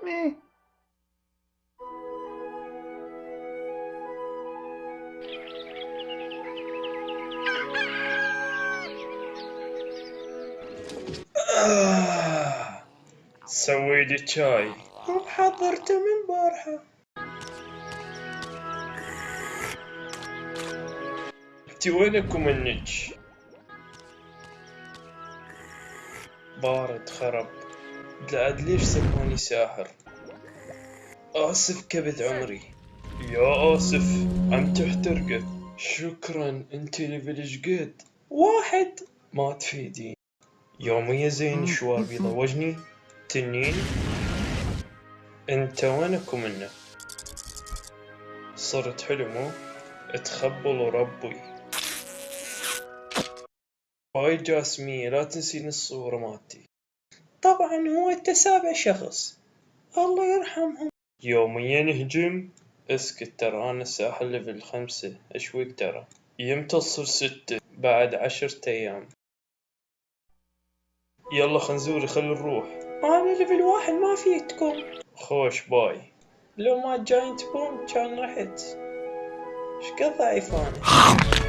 مي. سوي لي شاي. حضرته من بارحة. انتي وينكم منك؟ بارد خرب. لا ليش سموني ساحر؟ آسف كبد عمري. يا آسف عم تحترقه. شكرا انتي ليفل قد 1. ما تفيدين. يومية زين شوار بيضوجني تنين. انت وينكم منه؟ صرت حلو مو؟ اتخبل ربي. هاي جاسمية لا تنسين الصورة مالتي. طبعا هو التسابع شخص، الله يرحمهم. يوميا نهجم. اسكت ترى انا الساحل ليفل 5 اشويك ترى. يمتى تصير 6 بعد 10 ايام. يلا خنزوري خلي نروح. أنا ليفل 1 ما فيتكم. خوش باي. لو ما جاينت بوم كان رحت. شقد ضعيف أنا.